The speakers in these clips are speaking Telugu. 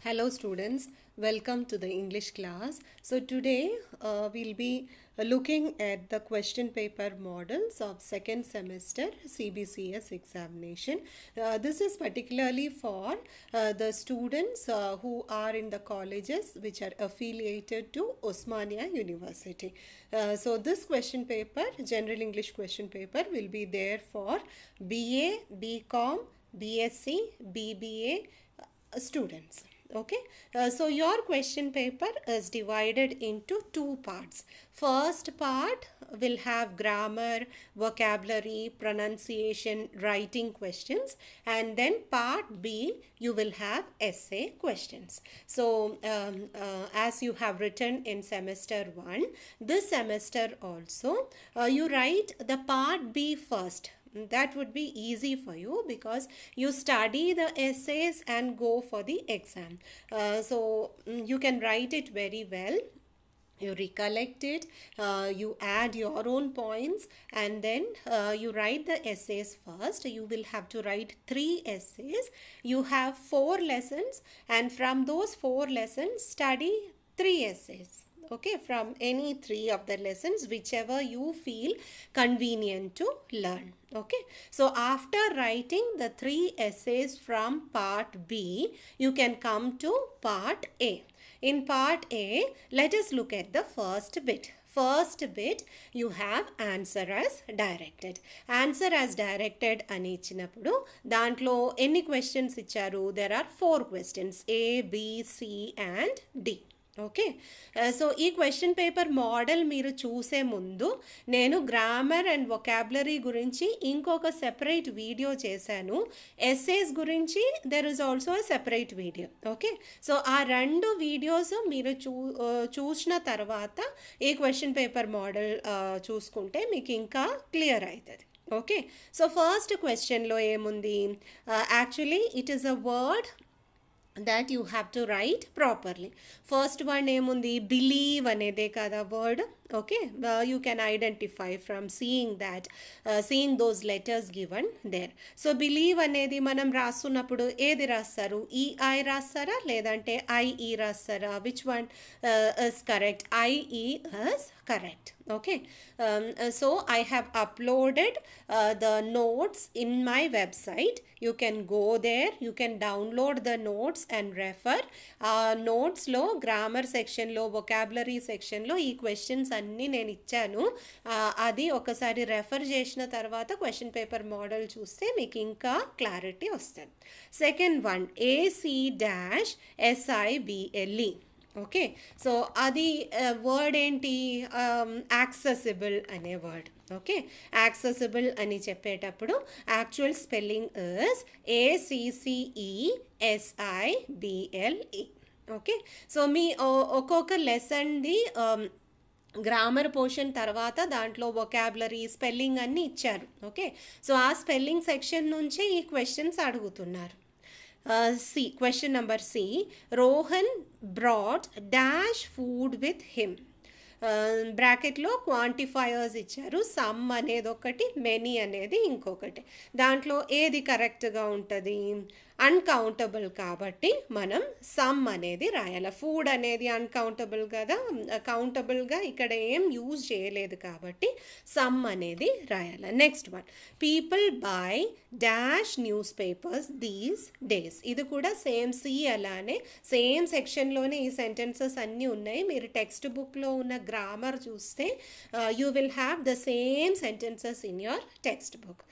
Hello students, welcome to the English class. So today we'll be looking at the question paper models of second semester CBCS examination. This is particularly for the students who are in the colleges which are affiliated to Osmania University. So this question paper, general English question paper, will be there for BA, BCom, BSc, BBA students. Okay, so your question paper is divided into two parts. First part will have grammar, vocabulary, pronunciation, writing questions, and then part B you will have essay questions. So as you have written in semester 1, this semester also you write the part B first. That would be easy for you because you study the essays and go for the exam. So you can write it very well. You recollect it, you add your own points, and then you write the essays first. You will have to write 3 essays. You have 4 lessons, and from those 4 lessons study 3 essays. Okay, from any 3 of the lessons, whichever you feel convenient to learn. Okay, so after writing the 3 essays from part B, you can come to part A. In part A, let us look at the first bit. First bit, you have answer as directed. Answer as directed అని ఇచ్చినప్పుడు దాంట్లో ఎన్ని క్వశ్చన్స్ ఇచ్చారు? There are 4 questions, A, B, C and D. Okay, so ఈ క్వశ్చన్ పేపర్ మోడల్ మీరు చూసే ముందు నేను గ్రామర్ అండ్ వొకాబులరీ గురించి ఇంకొక సెపరేట్ వీడియో చేశాను. ఎస్సేస్ గురించి there is also separate video. Okay, so ఆ 2 వీడియోస్ మీరు చూసిన తర్వాత ఈ క్వశ్చన్ పేపర్ మోడల్ చూసుకుంటే మీకు ఇంకా క్లియర్ అవుతుంది. ఓకే, సో ఫస్ట్ క్వశ్చన్లో ఏముంది? Actually it is a word that you have to write properly. First one ఏముంది? believe అనేదే కదా word. Okay, you can identify from seeing that, seeing those letters given there. So believe అనేది మనం రాస్తున్నప్పుడు ఏది రాస్తారు? ei రాస్తారా లేదంటే ie రాస్తారా? Which one is correct? ie is correct. Okay, so I have uploaded the notes in my website. You can go there, you can download the notes and refer. Notes లో grammar section లో vocabulary section లో ఈ questions అన్నీ నేను ఇచ్చాను. అది ఒకసారి రెఫర్ చేసిన తర్వాత క్వశ్చన్ పేపర్ మోడల్ చూస్తే మీకు ఇంకా క్లారిటీ వస్తుంది. Second one AC-SIBLE. Okay, so అది వర్డ్ ఏంటి? యాక్సెసిబుల్ అనే వర్డ్. ఓకే, యాక్సెసిబుల్ అని చెప్పేటప్పుడు actual spelling is ACCESIBLE. Okay, so మీ ఒక్కొక్క లెసన్ది గ్రామర్ పోర్షన్ తర్వాత దాంట్లో వొకాబులరీ, స్పెల్లింగ్ అన్నీ ఇచ్చారు. ఓకే, సో ఆ స్పెల్లింగ్ సెక్షన్ నుంచే ఈ క్వశ్చన్స్ అడుగుతున్నారు. C, question number C, Rohan brought dash food with him. బ్రాకెట్లో క్వాంటిఫైయర్స్ ఇచ్చారు. సమ్ అనేది ఒకటి, మెనీ అనేది ఇంకొకటి. దాంట్లో ఏది కరెక్ట్గా ఉంటుంది? అన్కౌంటబుల్ కాబట్టి మనం సమ్ అనేది రాయాలి. ఫుడ్ అనేది అన్కౌంటబుల్ కదా, కౌంటబుల్గా ఇక్కడ ఏం యూజ్ చేయలేదు కాబట్టి సమ్ అనేది రాయాలి. Next one, people by dash news papers these days. ఇది కూడా సేమ్ సి అలానే సేమ్ సెక్షన్లోనే ఈ సెంటెన్సెస్ అన్నీ ఉన్నాయి. మీరు టెక్స్ట్ బుక్లో ఉన్న గ్రామర్ చూస్తే you will have the same sentences in your text book.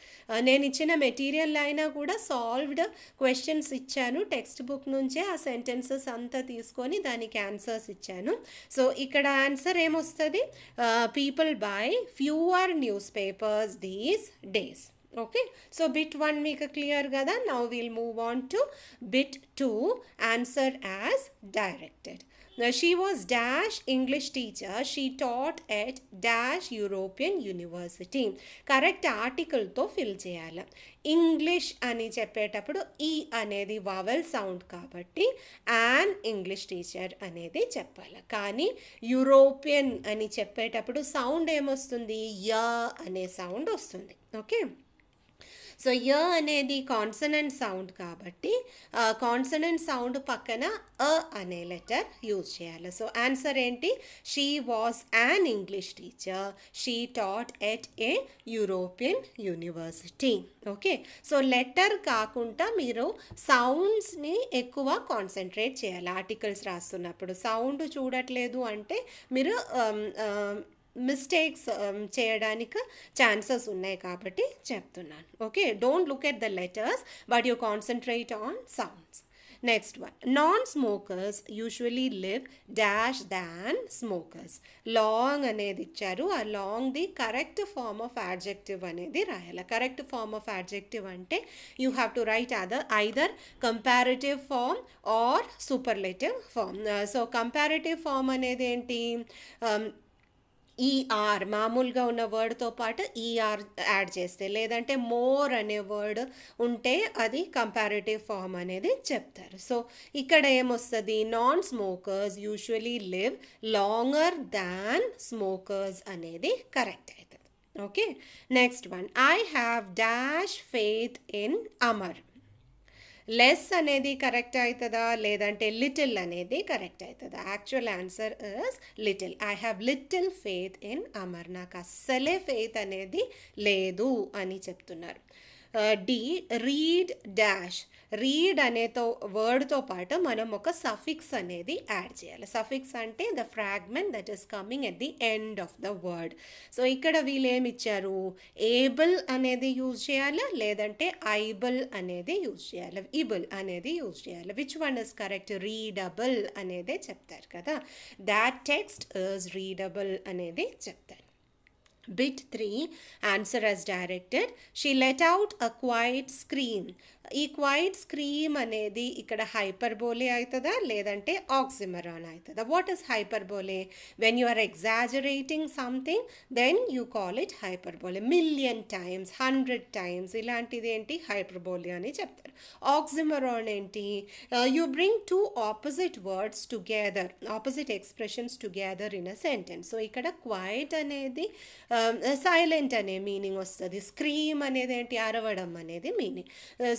నేను ఇచ్చిన మెటీరియల్ అయినా కూడా సాల్వ్డ్ క్వశ్చన్స్ ఇచ్చాను. టెక్స్ట్ బుక్ నుంచే ఆ సెంటెన్సెస్ అంతా తీసుకొని దానికి ఆన్సర్స్ ఇచ్చాను. సో ఇక్కడ ఆన్సర్ ఏమొస్తుంది? People by fewer news papers these days. Okay, so bit 1 మీకు క్లియర్ కదా. Now will move on to bit 2, answer as directed. She was dash English teacher. She taught at dash European University. Correct ఆర్టికల్తో ఫిల్ చేయాలి. ఇంగ్లీష్ అని చెప్పేటప్పుడు ఈ అనేది వావెల్ సౌండ్ కాబట్టి యాన్ ఇంగ్లీష్ టీచర్ అనేది చెప్పాలి. కానీ యూరోపియన్ అని చెప్పేటప్పుడు సౌండ్ ఏమొస్తుంది? యా అనే సౌండ్ వస్తుంది. ఓకే, సో య అనేది కాన్సనెంట్ సౌండ్ కాబట్టి కాన్సనెంట్ సౌండ్ పక్కన అ అనే లెటర్ యూజ్ చేయాలి. సో ఆన్సర్ ఏంటి? She was an English teacher, she taught at a European university. Okay, so letter కాకుండా మీరు సౌండ్స్ని ఎక్కువ కాన్సన్ట్రేట్ చేయాలి ఆర్టికల్స్ రాస్తున్నప్పుడు. సౌండ్ చూడట్లేదు అంటే మీరు మిస్టేక్స్ చేయడానికి ఛాన్సెస్ ఉన్నాయి కాబట్టి చెప్తున్నాను. Okay, don't look at the letters but you concentrate on sounds. Next one, non smokers usually live dash than smokers. Long అనేది ఇచ్చారు, ఆ లాంగ్ది కరెక్ట్ ఫార్మ్ ఆఫ్ యాడ్జెక్టివ్ అనేది రాయాలి. కరెక్ట్ ఫార్మ్ ఆఫ్ యాడ్జెక్టివ్ అంటే you have to write either comparative form or superlative form. So comparative form అనేది ఏంటి? ఈఆర్ మామూలుగా ఉన్న వర్డ్తో పాటు ఈఆర్ యాడ్ చేస్తే, లేదంటే మోర్ అనే వర్డ్ ఉంటే అది కంపారిటివ్ ఫార్మ్ అనేది చెప్తారు. సో ఇక్కడ ఏమొస్తుంది? Non smokers usually live longer than smokers అనేది కరెక్ట్ అవుతుంది. Okay, next one, I have dash faith in Amar. Less అనేది కరెక్ట్ అవుతుందా లేదంటే లిటిల్ అనేది కరెక్ట్ అవుతుందా? Actual answer is little. I have little faith in Amar. నాకు అస్సలే ఫెయిత్ అనేది లేదు అని చెప్తున్నారు. D, read dash. రీడ్ అనేతో వర్డ్తో పాటు మనం ఒక సఫిక్స్ అనేది యాడ్ చేయాలి. సఫిక్స్ అంటే the fragment that is coming at the end of the word. So ఇక్కడ వీళ్ళు ఏమి ఇచ్చారు? ఏబుల్ అనేది యూజ్ చేయాలి, లేదంటే ఐబుల్ అనేది యూజ్ చేయాలి, ఇబుల్ అనేది యూజ్ చేయాలి. Which one is correct? Readable అనేదే చెప్తారు కదా. దాట్ టెక్స్ట్ ఇస్ రీడబుల్ అనేది చెప్తారు. Bit 3, answer as directed. She let out a quiet scream. ఈ క్వైట్ స్క్రీమ్ అనేది ఇక్కడ హైపర్బోలే అవుతుందా లేదంటే ఆక్సిమరాన్ అవుతుందా? What is hyperbole? When you are exaggerating something then you call it hyperbole. Million times, 100 times ఇలాంటిది ఏంటి? హైపర్బోలే అని చెప్తారు. ఆక్సిమరాన్ ఏంటి? You bring two opposite words together, opposite expressions together in a sentence. So ఇక్కడ క్వైట్ అనేది సైలెంట్ అనే మీనింగ్ వస్తుంది. స్క్రీమ్ అనేది ఏంటి? అరవడం అనేది మీనింగ్.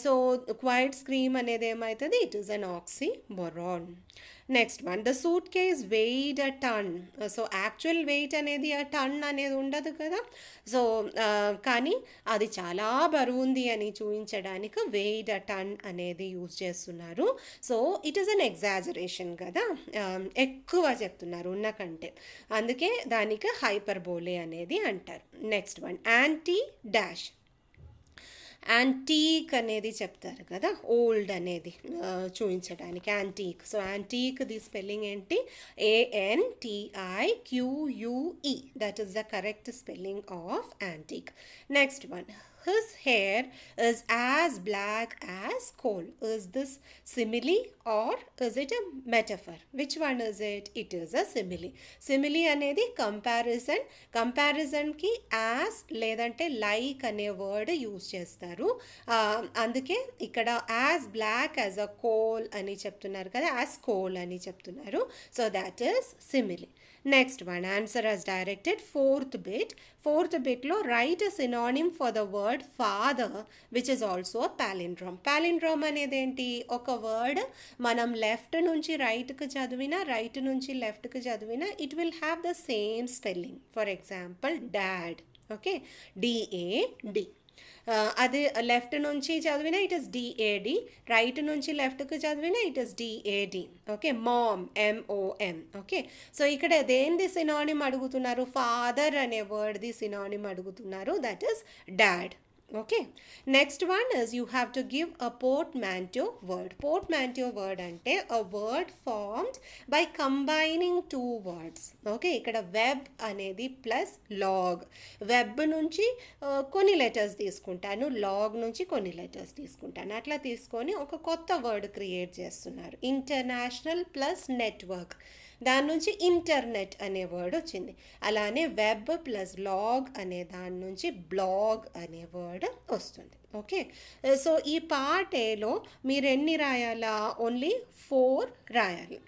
సో క్వైట్ స్క్రీమ్ అనేది ఏమవుతుంది? It is an oxymoron. Next one, the suitcase weight a ton. So actual weight అనేది ఆ టన్ అనేది ఉండదు కదా. సో కానీ అది చాలా బరువు ఉంది అని చూపించడానికి వెయిట్ అ టన్ అనేది యూజ్ చేస్తున్నారు. So it is an exaggeration కదా, ఎక్కువ చెప్తున్నారు ఉన్న కంటే, అందుకే దానికి హైపర్బోలే అనేది అంటారు. Next one, anti dash. Antique అనేది చెప్తారు కదా, ఓల్డ్ అనేది చూపించడానికి antique. So antique the spelling ఏంటి? ANTIQUE. That is the correct spelling of antique. Next one, his hair is as black as coal. Is this simile or is it a metaphor? Which one is it? It is a simile. Simile అనేది కంపారిజన్. కంపారిజన్కి యాజ్ లేదంటే లైక్ అనే వర్డ్ యూజ్ చేస్తారు. అందుకే ఇక్కడ as black as a coal అని చెప్తున్నారు కదా, యాజ్ కోల్ అని చెప్తున్నారు. So that is simile. Next one, answer as directed. Fourth బిట్లో write a synonym for the word father which is also a palindrome. palindrome అనేది ఏంటి? ఒక వర్డ్ మనం లెఫ్ట్ నుంచి రైట్కి చదివినా, రైట్ నుంచి లెఫ్ట్కి చదివినా it will have the same spelling. For example dad, okay, DAD. అది లెఫ్ట్ నుంచి చదివినా ఇట్ ఇస్ DAD, రైట్ నుంచి లెఫ్ట్కి చదివినా it is DAD. Okay, mom, MOM. Okay, so ఇక్కడ దేనిది సినానిమ్ అడుగుతున్నారు? ఫాదర్ అనే వర్డ్ది సినానిమ్ అడుగుతున్నారు, that is dad. Okay, next one is you have to give a portmanteau word. Portmanteau word అంటే a word formed by combining two words. Okay, ఇక్కడ వెబ్ అనేది ప్లస్ లాగ్. వెబ్ నుంచి కొన్ని లెటర్స్ తీసుకుంటాను, లాగ్ నుంచి కొన్ని లెటర్స్ తీసుకుంటాను, అట్లా తీసుకొని ఒక కొత్త వర్డ్ క్రియేట్ చేస్తున్నారు. ఇంటర్నేషనల్ ప్లస్ నెట్వర్క్, దాని నుంచి ఇంటర్నెట్ అనే వర్డ్ వచ్చింది. అలానే వెబ్ ప్లస్ లాగ్ అనే దాని నుంచి బ్లాగ్ అనే వర్డ్ వస్తుంది. ఓకే, సో ఈ పార్ట్ ఏలో మీరు ఎన్ని రాయాలా? ఓన్లీ 4 రాయాలి.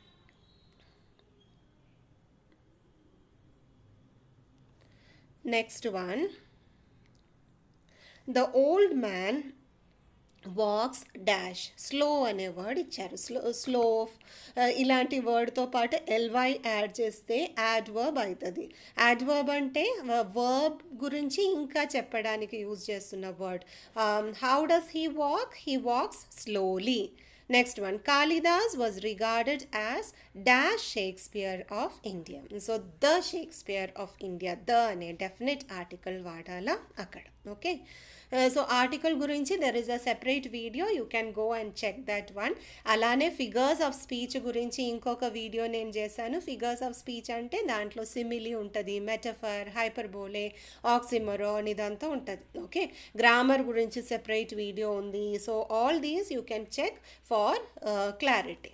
Next one, the old man walks dash slow అనే వర్డ్ ఇచ్చారు. స్లో ఇలాంటి వర్డ్తో పాటు ఎల్వై యాడ్ చేస్తే యాడ్వర్బ్ అవుతుంది. యాడ్వర్బ్ అంటే వర్బ్ గురించి ఇంకా చెప్పడానికి యూజ్ చేస్తున్న word. How does he walk? He walks slowly. Next one, Kalidas was regarded as dash Shakespeare of India. So the Shakespeare of India, the అనే డెఫినెట్ ఆర్టికల్ వాడాలా అక్కడ. ఓకే, సో ఆర్టికల్ గురించి there is a separate video, you can go and check that one. అలానే ఫిగర్స్ ఆఫ్ స్పీచ్ గురించి ఇంకొక వీడియో నేను చేశాను. ఫిగర్స్ ఆఫ్ స్పీచ్ అంటే దాంట్లో సిమిలీ ఉంటుంది, మెటఫర్, హైపర్బోలే, ఆక్సిమోరాన్ ఇదంతా ఉంటుంది. ఓకే, గ్రామర్ గురించి సెపరేట్ వీడియో ఉంది. So all these you can check for clarity.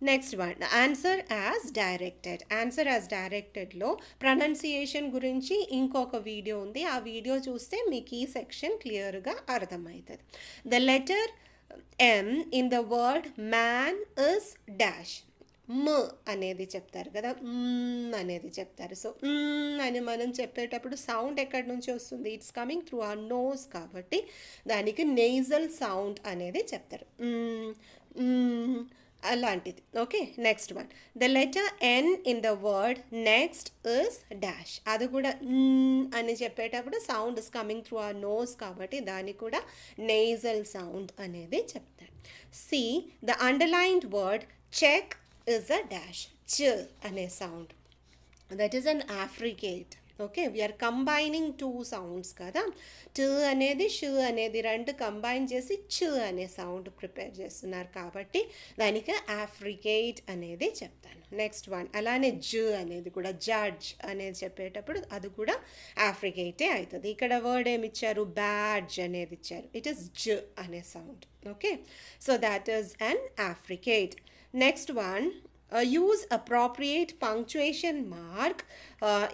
Next one, answer as directed. Answer as డైరెక్టెడ్లో ప్రొనౌన్సియేషన్ గురించి ఇంకొక వీడియో ఉంది. ఆ వీడియో చూస్తే మీకు ఈ సెక్షన్ క్లియర్గా అర్థమవుతుంది. The letter M in the word man is dash. మ్ అనేది చెప్తారు కదా, అనేది చెప్తారు. సో అని మనం చెప్పేటప్పుడు సౌండ్ ఎక్కడి నుంచి వస్తుంది? It's coming through a nose, కాబట్టి దానికి నేజల్ సౌండ్ అనేది చెప్తారు, అలాంటిది. Okay, next one, the letter N in the word next is dash. అది కూడా అని చెప్పేటప్పుడు sound is coming through a nose, కాబట్టి దానికి కూడా నేజల్ సౌండ్ అనేది చెప్తారు. C, the underlined word check is a dash. చ అనే sound, that is an affricate. Okay, we're combining two sounds కదా, ట అనేది ష అనేది రెండు కంబైన్ చేసి చ అనే సౌండ్ ప్రిపేర్ చేస్తున్నారు, కాబట్టి దానికి అఫ్రికేట్ అనేది చెప్తాను. నెక్స్ట్ వన్, అలానే జ అనేది కూడా జడ్జ్ అనేది చెప్పేటప్పుడు అది కూడా అఫ్రికేటే అవుతుంది. ఇక్కడ వర్డ్ ఏమి ఇచ్చారు? బ్యాడ్జ్ అనేది ఇచ్చారు. ఇట్ ఈస్ జ అనే sound. Okay, so that is an affricate. Next one, use appropriate punctuation mark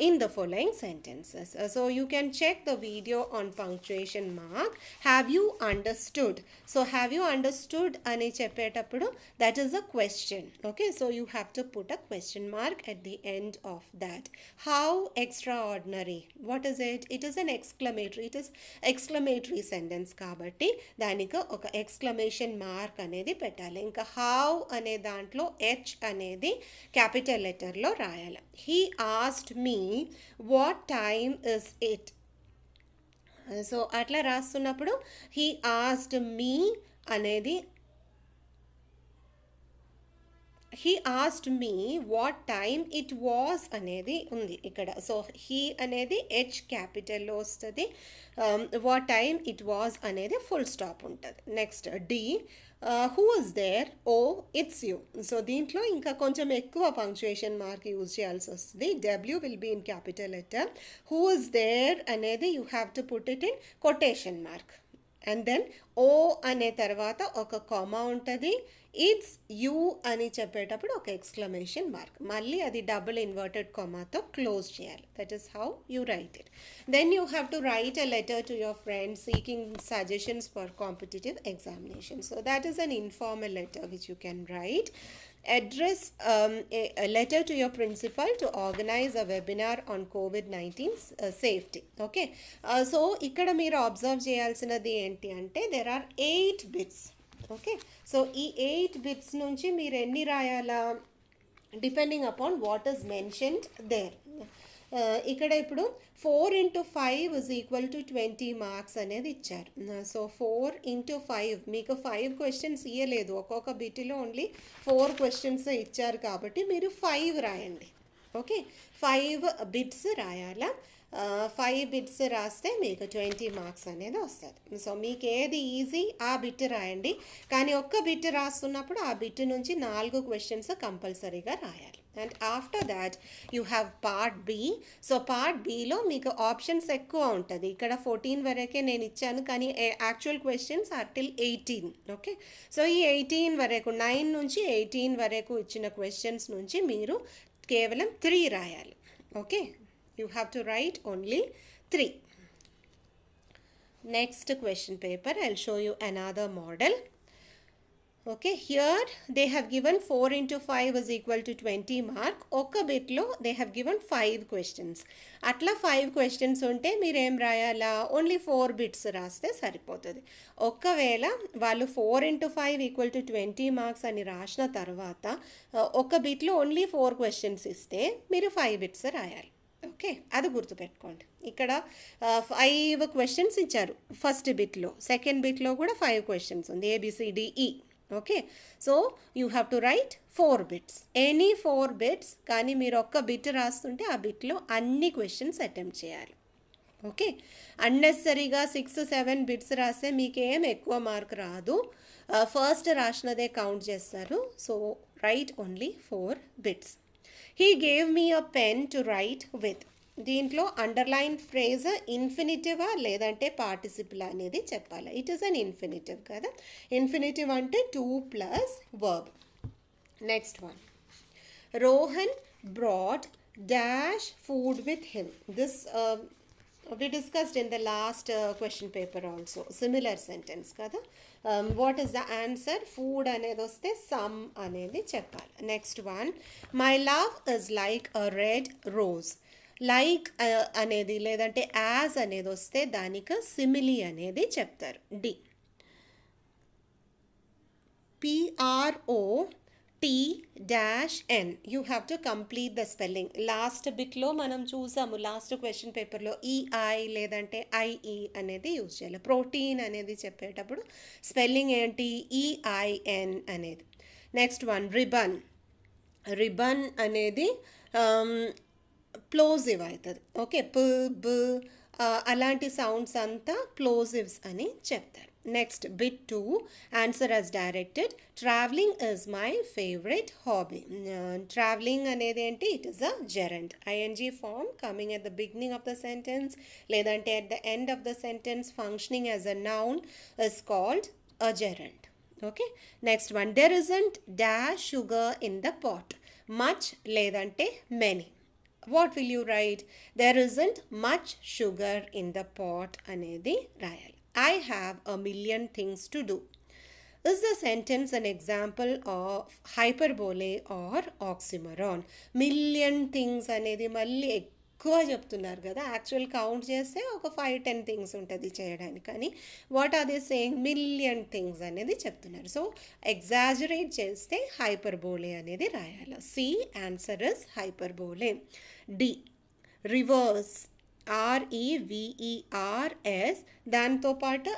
in the following sentences. So you can check the video on punctuation mark. Have you understood? So have you understood ani cheppetappudu, that is a question. Okay, so you have to put a question mark at the end of that. How extraordinary, what is it? It is an exclamatory, it is exclamatory sentence kabatti daniki oka exclamation mark anedi pettali. Inka how ane dantlo h ane capital లెటర్లో రాయాలి. He asked me what time is it. So అట్లా రాస్తున్నప్పుడు హీ ఆస్క్డ్ మీ అనేది, he asked me what time it was అనేది ఉంది ఇక్కడ. సో హీ అనేది హెచ్ క్యాపిటల్లో వస్తుంది, వాట్ టైమ్ ఇట్ వాస్ అనేది ఫుల్ స్టాప్ ఉంటుంది. Next D, who is there? Oh it's you. So దీంట్లో ఇంకా కొంచెం ఎక్కువ పంక్చుయేషన్ మార్క్ యూజ్ చేయాల్సి వస్తుంది. W will be in capital letter. Who is there అనేది you have to put it in quotation mark, and then O అనే తర్వాత ఒక కామా ఉంటుంది. ఇట్స్ యూ అని చెప్పేటప్పుడు ఒక ఎక్స్క్లమేషన్ మార్క్, మళ్ళీ అది డబుల్ ఇన్వర్టెడ్ కామాతో క్లోజ్ చేయాలి. That is how you write it. Then you have to write a letter to your friends seeking suggestions for competitive examination. So that is an informal letter which you can write. Address a letter to your principal to organize a webinar on COVID-19 safety. Okay, so ikkada meer observe cheyalsinadi enti ante there are 8 bits. Okay, so ఈ 8 బిట్స్ నుంచి మీరు ఎన్ని రాయాలా? Depending upon what is mentioned there. ఇక్కడ ఇప్పుడు 4 into 5 is equal to 20 marks అనేది ఇచ్చారు. సో 4 into 5 మీకు 5 క్వశ్చన్స్ ఇవ్వలేదు, ఒక్కొక్క బిట్లో ఓన్లీ 4 క్వశ్చన్స్ ఇచ్చారు, కాబట్టి మీరు 5 రాయండి. Okay, 5 bits రాయాలా. 5 బిట్స్ రాస్తే మీకు 20 మార్క్స్ అనేది వస్తుంది. సో మీకు ఏది ఈజీ ఆ బిట్ రాయండి, కానీ ఒక్క బిట్ రాస్తున్నప్పుడు ఆ బిట్ నుంచి 4 క్వశ్చన్స్ కంపల్సరీగా రాయాలి. And after that you have part B. So part బిలో మీకు ఆప్షన్స్ ఎక్కువ ఉంటుంది. ఇక్కడ 14 వరకే నేను ఇచ్చాను, కానీ actual questions are till 18. Okay, so ఈ 18 వరకు 9 నుంచి 18 వరకు ఇచ్చిన క్వశ్చన్స్ నుంచి మీరు కేవలం 3 రాయాలి. Okay, you have to write only 3. Next question paper, I'll show you another model. Okay, here they have given 4 into 5 is equal to 20 mark. ఒక్క బిట్లో they have given 5 questions. అట్లా 5 questions ఉంటే మీరు ఏం రాయాలా, ఓన్లీ 4 బిట్స్ రాస్తే సరిపోతుంది. ఒకవేళ వాళ్ళు 4 into 5 ఈక్వల్ టు 20 మార్క్స్ అని రాసిన తర్వాత ఒక బిట్లో ఓన్లీ 4 questions ఇస్తే మీరు 5 బిట్స్ రాయాలి. ఓకే, అది గుర్తుపెట్టుకోండి. ఇక్కడ 5 questions ఇచ్చారు ఫస్ట్ బిట్లో, సెకండ్ బిట్లో కూడా 5 questions ఉంది, ABCDE. Okay, so you have to right 4 bits, any 4 bits. కానీ మీరు ఒక్క బిట్ రాస్తుంటే ఆ బిట్లో అన్ని క్వశ్చన్స్ అటెంప్ట్ చేయాలి. ఓకే, అన్నెసరీగా 6-7 బిట్స్ రాస్తే మీకేం ఎక్కువ మార్క్ రాదు, ఫస్ట్ రాసినదే కౌంట్ చేస్తారు. So right only 4 bits. He gave me a pen to right with. దీంట్లో అండర్లైన్ ఫ్రేజ్ ఇన్ఫినిటివా లేదంటే పార్టిసిపుల్ అనేది చెప్పాలి. ఇట్ ఈస్ అన్ ఇన్ఫినిటివ్ కదా. ఇన్ఫినిటివ్ అంటే 2 + verb. Next one, Rohan brought dash food with him. This we discussed in the last question paper also. Similar sentence kada. What is the answer? Food anedi oste some anedi cheppali. Next one, my love is like a red rose. Like అనేది లేదంటే యాజ్ అనేది వస్తే దానికి సిమిలీ అనేది చెప్తారు. D, PROT-N. You have to complete the spelling. Last బిట్లో మనం చూసాము, లాస్ట్ క్వశ్చన్ పేపర్లో EI లేదంటే IE అనేది యూజ్ చేయాలి. ప్రోటీన్ అనేది చెప్పేటప్పుడు స్పెల్లింగ్ ఏంటి, EIN అనేది. Next one, ribbon. రిబన్ అనేది ప్లోజివ్ అవుతుంది. ఓకే, బ అలాంటి సౌండ్స్ అంతా ప్లోజివ్స్ అని చెప్తారు. Next bit 2, answer as directed. Travelling is my favourite hobby. Travelling అనేది ఏంటి, it is a gerund, ING form coming at the beginning of the sentence లేదంటే at the end of the sentence functioning as a noun is called a gerund. Okay, next one, there isn't dash sugar in the pot. Much లేదంటే many. What will you write? There isn't much sugar in the pot అనేది రాయాలి. I have a million things to do. Is the sentence an example of hyperbole or oxymoron? Million things అనేది మళ్ళీ ఎక్కువ చెప్తున్నారు కదా. యాక్చువల్ కౌంట్ చేస్తే ఒక 5-10 థింగ్స్ ఉంటుంది చేయడానికి, కానీ what are they saying, million things అనేది చెప్తున్నారు. సో ఎగ్జాజరేట్ చేస్తే హైపర్బోలే అనేది రాయాలి. C, answer is hyperbole. D, reverse, REVERS. దాంతో పాటు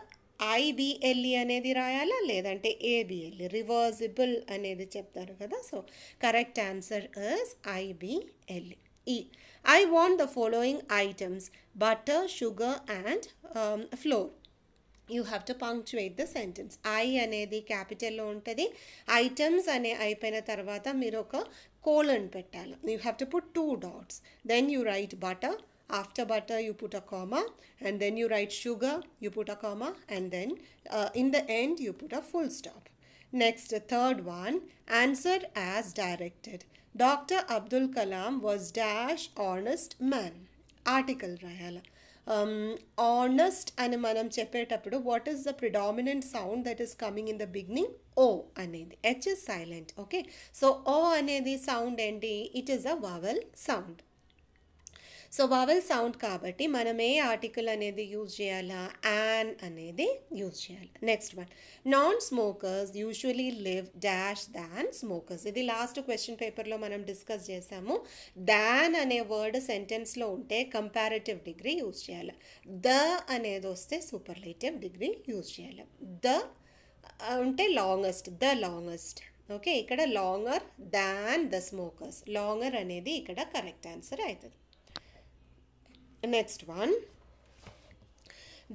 IBLE అనేది రాయాలా లేదంటే ABLE, రివర్సిబుల్ అనేది చెప్తారు కదా. So correct answer is IBLE. E, I want the following items: butter, sugar and flour. You have to punctuate the sentence. I అనేది క్యాపిటల్లో ఉంటుంది. ఐటమ్స్ అనే అయిపోయిన తర్వాత మీరు ఒక కోలన్ పెట్టాలి. You have to put 2 dots. Then you write butter. After butter you put a comma, and then you write sugar, you put a comma, and then in the end you put a full stop. Next, third one, answer as directed. Dr. Abdul Kalam was dash honest man. Article rayala. Honest అని మనం చెప్పేటప్పుడు what is the predominant sound that is coming in the beginning? O అనేది. H is silent. Okay, so O అనేది sound ఏంటి, it is a vowel sound. So vowel sound కాబట్టి మనం ఏ ఆర్టికల్ అనేది యూజ్ చేయాలా, యాన్ అనేది యూజ్ చేయాలి. Next one, non smokers usually live dash than smokers. ఇది లాస్ట్ క్వశ్చన్ పేపర్లో మనం డిస్కస్ చేసాము. దాన్ అనే వర్డ్ సెంటెన్స్లో ఉంటే కంపారిటివ్ డిగ్రీ యూజ్ చేయాలి. ద అనేది వస్తే సూపర్లేటివ్ డిగ్రీ యూజ్ చేయాలి. ద అంటే లాంగెస్ట్, ద లాంగెస్ట్. ఓకే, ఇక్కడ longer than the smokers. Longer అనేది ఇక్కడ కరెక్ట్ ఆన్సర్ అవుతుంది. Next one,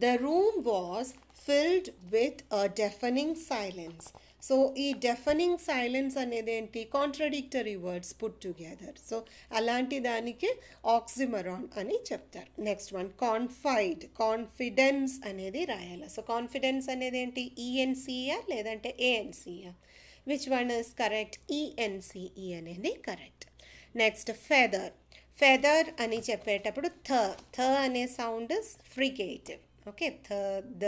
the room was filled with a deafening silence. So ఈ deafening silence అనేది ఏంటి, contradictory words put together. So అలాంటి దానికి ఆక్సిమరాన్ అని చెప్తారు. నెక్స్ట్ వన్, కాన్ఫైడ్, కాన్ఫిడెన్స్ అనేది రాయాలి. సో కాన్ఫిడెన్స్ అనేది ఏంటి, ENCA లేదంటే ANCA? Which one is correct? ENCE అనేది కరెక్ట్. Next, feather. ఫెదర్ అని చెప్పేటప్పుడు థ అనే sound is fricative. Okay, the, the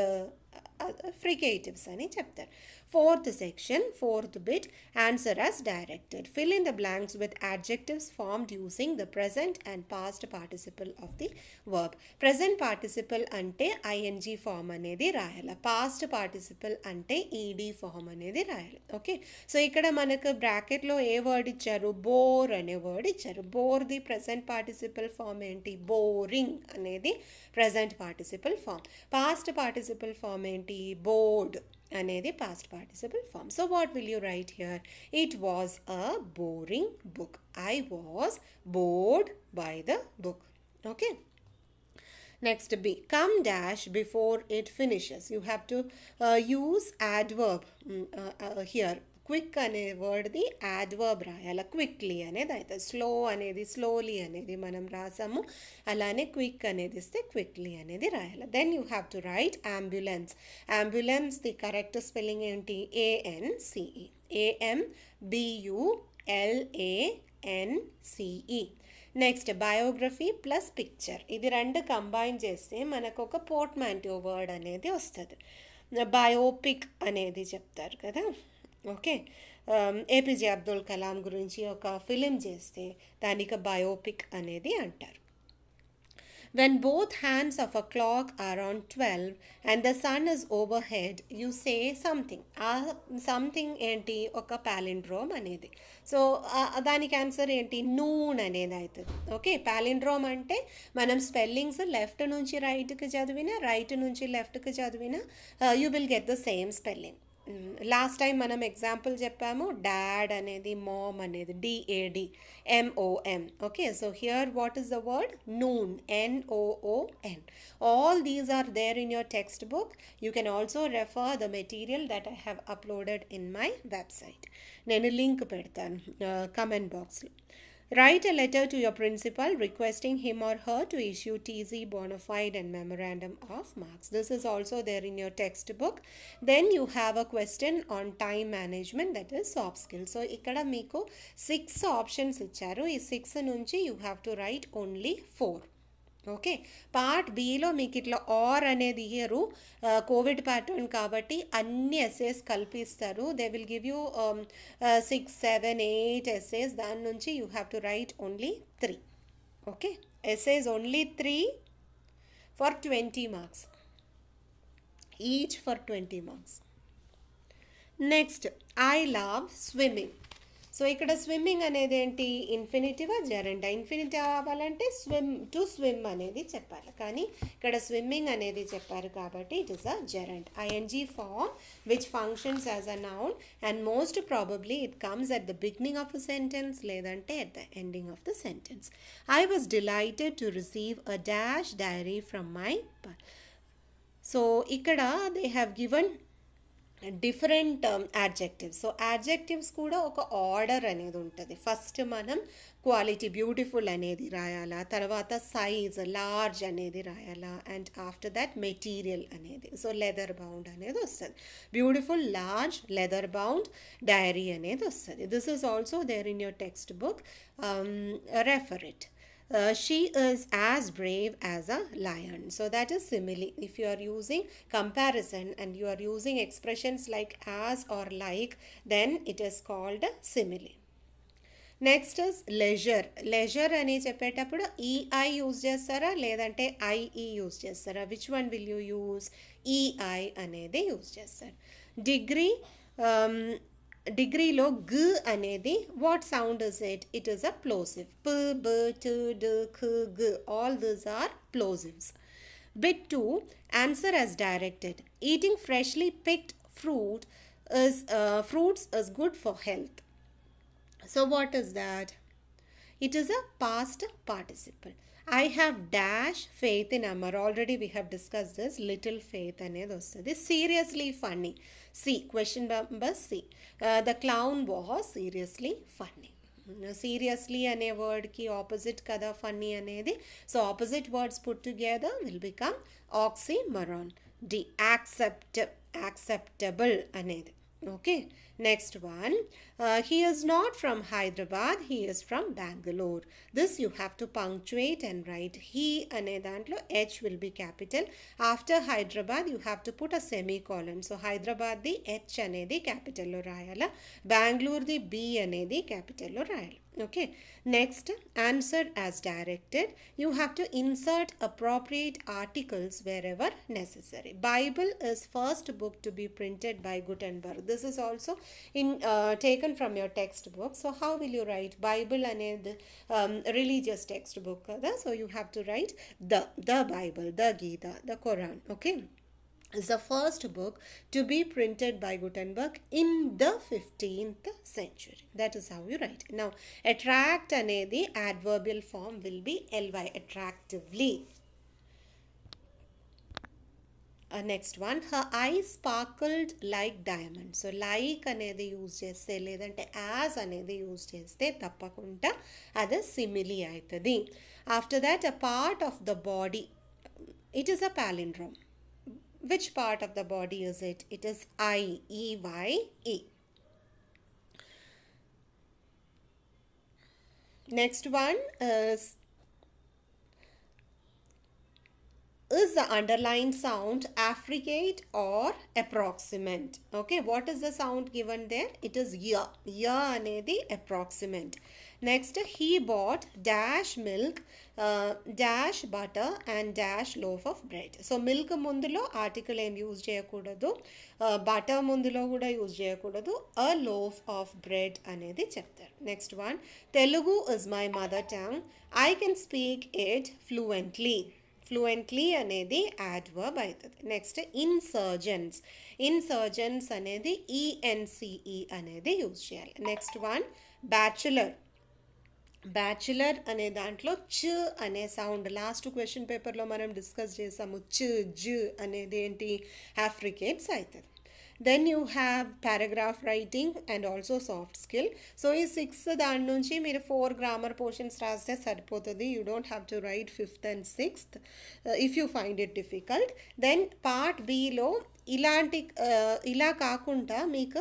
fricatives అని చెప్తారు. Fourth section, fourth bit, answer as directed. Fill in the blanks with adjectives formed using the present and past participle of the verb. Present participle అంటే ing form అనేది రాయాలి. Past participle అంటే ed form అనేది రాయాలి. ఓకే, సో ఇక్కడ మనకు బ్రాకెట్లో ఏ వర్డ్ ఇచ్చారు? బోర్ అనే వర్డ్ ఇచ్చారు. Bore the present participle form ఏంటి? బోరింగ్ అనేది present participle form. Past participle form ఏంటి? bored అనేది past participle form. So what will you write here? It was a boring book. I was bored by the book. Okay. Next B, come dash before it finishes. You have to use adverb here. Quick అనే వర్డ్ది యాడ్వర్బ్ రాయాలి. క్విక్లీ అనేది అయితే, స్లో అనేది స్లోలీ అనేది మనం రాసాము, అలానే క్విక్ అనేది ఇస్తే క్విక్లీ అనేది రాయాలి. Then you have to write ambulance. Ambulance the correct spelling ఏంటి? ANCE. AMBULANCE. Next biography plus picture. ఇది రెండు కంబైన్ చేస్తే మనకు ఒక పోర్ట్మాంటో వర్డ్ అనేది వస్తుంది. బయోపిక్ అనేది చెప్తారు కదా. ఓకే, ఏపీజే అబ్దుల్ కలాం గురించి ఒక ఫిలిం చేస్తే దానికి బయోపిక్ అనేది అంటారు. When both hands of a clock are on 12 and the sun is overhead, you say something. Something ఏంటి? ఒక palindrome అనేది. సో దానికి ఆన్సర్ ఏంటి? నూన్ అనేది అవుతుంది. ఓకే, palindrome అంటే మనం స్పెల్లింగ్స్ లెఫ్ట్ నుంచి రైట్కి చదివినా, రైట్ నుంచి లెఫ్ట్కి చదివినా you will get the same spelling. Last time మనం ఎగ్జాంపుల్ చెప్పాము, డాడ్ అనేది, మామ్ అనేది DAD, MOM. Okay, so here what is the word? Noon, NOON. All these are there in your textbook. You can also refer the material that I have uploaded in my website. నేను లింక్ పెడతాను కమెంట్ బాక్స్లో. Write a letter to your principal requesting him or her to issue TZ, bona fide and memorandum of marks. This is also there in your textbook. Then you have a question on time management, that is soft skills. So ikkada meeku 6 options icharu. Ee 6 nunchi you have to write only 4. Okay, part బిలో మీకు ఇట్లా ఆర్ అనేది ఇయరు, కోవిడ్ ప్యాటర్న్ కాబట్టి అన్ని ఎస్సేస్ కల్పిస్తారు. They will give you 6, 7, 8 essays. దాని నుంచి you have to right only 3. Okay, essays only 3 for 20 marks, each for 20 marks. Next, I love swimming. So ఇక్కడ స్విమ్మింగ్ అనేది ఏంటి? ఇన్ఫినిటివా జెరండా? ఇన్ఫినిటివ్ అవ్వాలంటే స్విమ్ అనేది చెప్పాలి, కానీ ఇక్కడ స్విమ్మింగ్ అనేది చెప్పారు కాబట్టి it is a gerund. ING form which functions as a noun and most probably it comes at the beginning of a sentence లేదంటే at the ending of the sentence. I was delighted to receive a dash diary from my so ఇక్కడ they have given different adjectives. So adjectives కూడా ఒక ఆర్డర్ అనేది ఉంటుంది. ఫస్ట్ మనం క్వాలిటీ, బ్యూటిఫుల్ అనేది రాయాలా, తర్వాత సైజ్, లార్జ్ అనేది రాయాలా, అండ్ ఆఫ్టర్ దట్ మెటీరియల్ అనేది. సో లెదర్ బౌండ్ అనేది వస్తుంది. Beautiful, large, leather bound, diary అనేది వస్తుంది. This is also there in your text book. Refer it. She is as brave as a lion. So that is simile. If you are using comparison and you are using expressions like as or like, then it is called simile. Next is leisure. Leisure అని చెప్పేటప్పుడు EI యూజ్ చేస్తారా లేదంటే IE యూజ్ చేస్తారా? Which one will you use? EI అనేది యూజ్ చేస్తారు. డిగ్రీ, డిగ్రీలో గ్ అనేది what sound is it? It is a plosive. P, B, T, D, K, G, all these are plosives. Bit 2, answer as directed. Eating freshly picked fruits is good for health. So what is that? It is a past participle. I have dash faith in Amar. Already we have discussed this. Little faith అనేది వస్తుంది. Seriously funny. C, question number C. The clown was seriously funny. Seriously అనే వర్డ్కి ఆపోజిట్ కదా ఫన్నీ అనేది. So opposite words put together will become oxymoron. D, acceptable అనేది. Okay, next one. He is not from Hyderabad, he is from Bangalore. This you have to punctuate and write. He ane dantlo H will be capital. After Hyderabad, you have to put a semicolon. So Hyderabad the H anedi capital lo rayala. Bangalore the B anedi capital lo rayala. Okay, next, answer as directed. You have to insert appropriate articles wherever necessary. Bible is first book to be printed by Gutenberg. This is also taken from your textbook. So how will you write Bible and religious textbook kada? So you have to write the Bible, the Gita, the Quran. Okay, is the first book to be printed by Gutenberg in the 15th century. That is how you write. Now, attract anedi adverbial form will be ly, attractively. Next one, her eyes sparkled like diamond. So like అనేది యూజ్ చేస్తే లేదంటే యాజ్ అనేది యూజ్ చేస్తే తప్పకుండా అది సిమిలీ అవుతుంది. After that a part of the body, it is a palindrome. Which part of the body is it? It is eye, E-Y-E. Next one is the underlined sound affricate or approximate? Okay, what is the sound given there? It is ya. Ya anedi approximate. Next, he bought dash milk, dash butter and dash loaf of bread. So milk mundulo article em use cheyakudadu, butter mundulo kuda use cheyakudadu, a loaf of bread anedi cheptaru. Next one, Telugu is my mother tongue. I can speak it fluently. Fluently అనేది adverb అవుతుంది. నెక్స్ట్ ఇన్సర్జెన్స్, ఇన్సర్జెన్స్ అనేది ENCE అనేది యూజ్ చేయాలి. నెక్స్ట్ వన్ బ్యాచులర్, బ్యాచులర్ అనే దాంట్లో చ్ అనే సౌండ్ లాస్ట్ క్వశ్చన్ పేపర్లో మనం డిస్కస్ చేసాము. చ్ జ్ అనేది ఏంటి అఫ్రికేట్స్ అవుతుంది. Then you have paragraph writing and also soft skill. So ఈ 6 దాని నుంచి మీరు 4 grammar portions రాస్తే సరిపోతుంది. You don't have to write 5th and 6th if you find it difficult. Then part Bలో ఇలాంటి ఇలా కాకుండా మీకు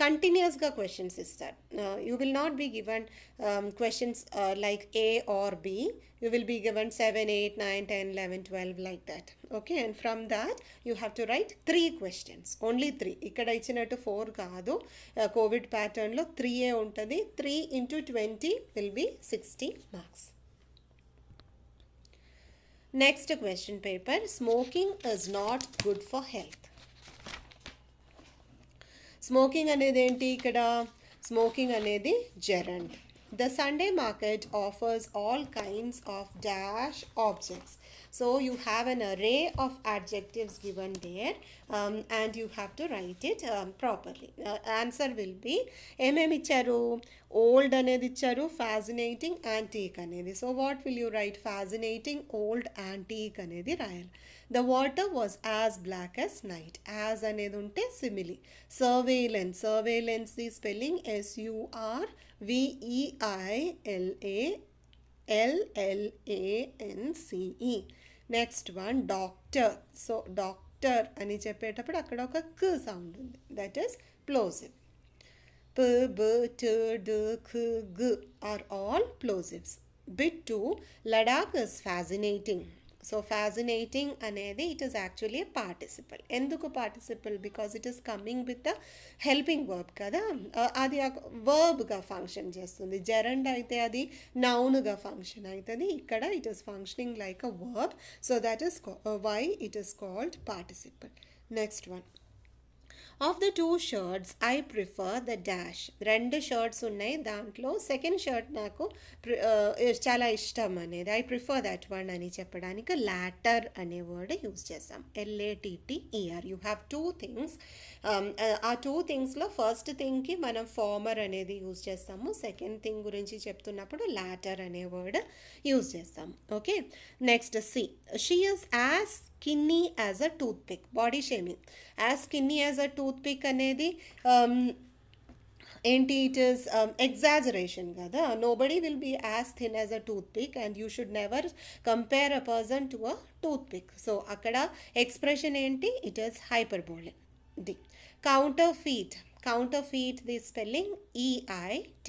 కంటిన్యూస్గా క్వశ్చన్స్ ఇస్తారు. You will not be given questions like A or B. You will be given 7, 8, 9, 10, 11, 12 like that. Okay, and from that you have to write 3 questions. Only 3. ఇక్కడ ఇచ్చినట్టు 4 కాదు. కోవిడ్ ప్యాటర్న్లో 3 ఉంటుంది. 3 into 20 will be 60 marks. Next question paper, smoking is not good for health. Smoking అనేది ఏంటి ఇక్కడ? స్మోకింగ్ అనేది gerund. The Sunday market offers all kinds of dash objects. So you have an array of adjectives given there and you have to write it properly. Answer will be ఏమేమి ఇచ్చారు? ఓల్డ్ అనేది ఇచ్చారు, ఫ్యాసినేటింగ్, యాంటీక్ అనేది. So what will you write? Fascinating, old, antique అనేది రాయాలి. The water was as black as night. As అనేది ఉంటే simile. Surveillance, surveillance the spelling SURVEILALLANCE. Next one doctor. So doctor అని చెప్పేటప్పుడు అక్కడ ఒక క్ సౌండ్ ఉంది, that is plosive. P, B, T, D, K, G are all plosives. Bit 2, Ladakh is fascinating. So fascinating anedi, it is actually a participle. Enduku participle? Because it is coming with the helping verb kada. Adi verb ga function chestundi. Gerund aithe adi noun ga function aitadi. Ikkada it is functioning like a verb. So that is why it is called participle. Next one. Of the 2 shirts, I prefer the dash. 2 shirts ఉన్నాయి, దాంట్లో సెకండ్ షర్ట్ నాకు చాలా ఇష్టం అనేది, ఐ ప్రిఫర్ దట్ వన్ అని చెప్పడానికి లాటర్ అనే వర్డ్ యూజ్ చేస్తాం. LATTER. You have 2 things. ఆ 2 థింగ్స్లో ఫస్ట్ థింగ్కి మనం ఫార్మర్ అనేది యూజ్ చేస్తాము, సెకండ్ థింగ్ గురించి చెప్తున్నప్పుడు లాటర్ అనే వర్డ్ యూజ్ చేస్తాం. Okay, next C. She is as skinny as a toothpick. Body shaming. As skinny as a toothpick అనేది ఏంటి? ఇట్ ఈస్ ఎగ్జాజరేషన్ కదా. Nobody will be as thin as a toothpick and you should never compare a person to a toothpick. So అక్కడ ఎక్స్ప్రెషన్ ఏంటి? It is hyperbolic. The Counterfeit. Counterfeit, the spelling E-I-T.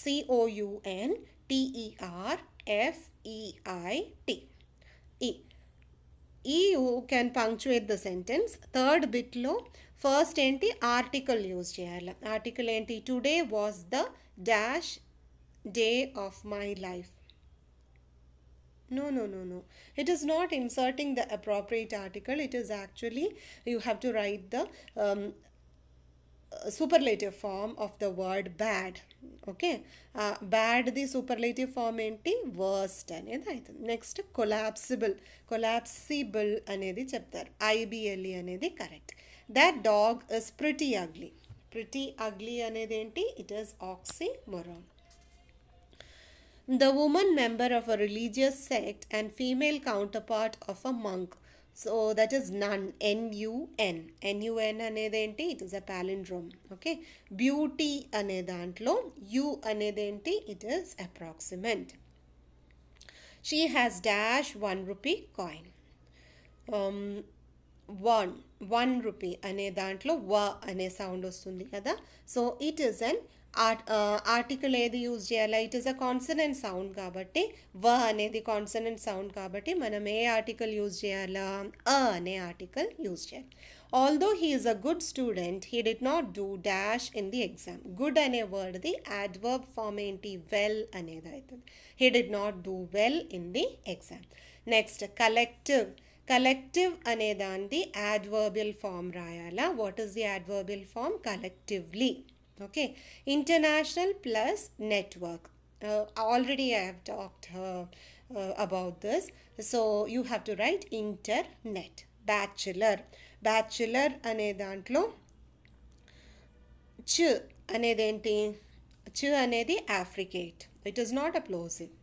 C-O-U-N-T-E-R-F-E-I-T. E. You can punctuate the sentence. Third bit lo first enti article use cheyala. Article enti today was the dash day of my life. No. It is not inserting the appropriate article. It is actually, you have to write the superlative form of the word bad. Okay, bad the superlative form enti worst అనేది అవుతుంది. నెక్స్ట్ కొలాప్సిబుల్ అనేది చెప్తారు. IBLE అనేది correct. That dog is pretty ugly అనేది ఏంటి? It is oxymoron. The woman member of a religious sect and female counterpart of a monk. So that is nun. N-U-N. N-U-N అనేదేంటి? It is a palindrome. Okay. Beauty అనే దాంట్లో U అనేదేంటి? It is approximate. She has dash 1 rupee coin. 1 rupee అనే దాంట్లో వ అనే సౌండ్ వస్తుంది కదా. So it is an article ఏది యూజ్ చేయాలి? It is a consonant sound కాబట్టి, వ అనేది కాన్సనెంట్ సౌండ్ కాబట్టి మనం ఏ ఆర్టికల్ యూజ్ చేయాలా? అనే ఆర్టికల్ యూజ్ చేయాలి. Although he is a good student, he did not do dash in the exam. Good అనే వర్డ్ది యాడ్వర్బ్ ఫామ్ ఏంటి? వెల్ అనేది అవుతుంది. He did not do well in the exam. Next collective అనే దాన్ని యాడ్వర్బియల్ ఫామ్ రాయాలా? What is the adverbial form? Collectively. Okay, international plus network. Already I have talked about this. So you have to write internet. Bachelor అనే దాంట్లో ch అనేది ఏంటి? ch అనేది affricate. It is not a plosive.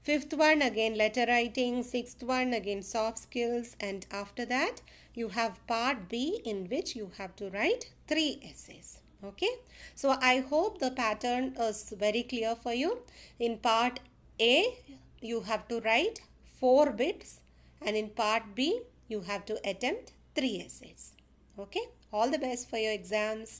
Fifth one again letter writing. Sixth one again soft skills. And after that you have part B in which you have to write 3 essays. Okay, so I hope the pattern is very clear for you. In part A you have to write 4 bits and in part B you have to attempt 3 essays. Okay, all the best for your exams.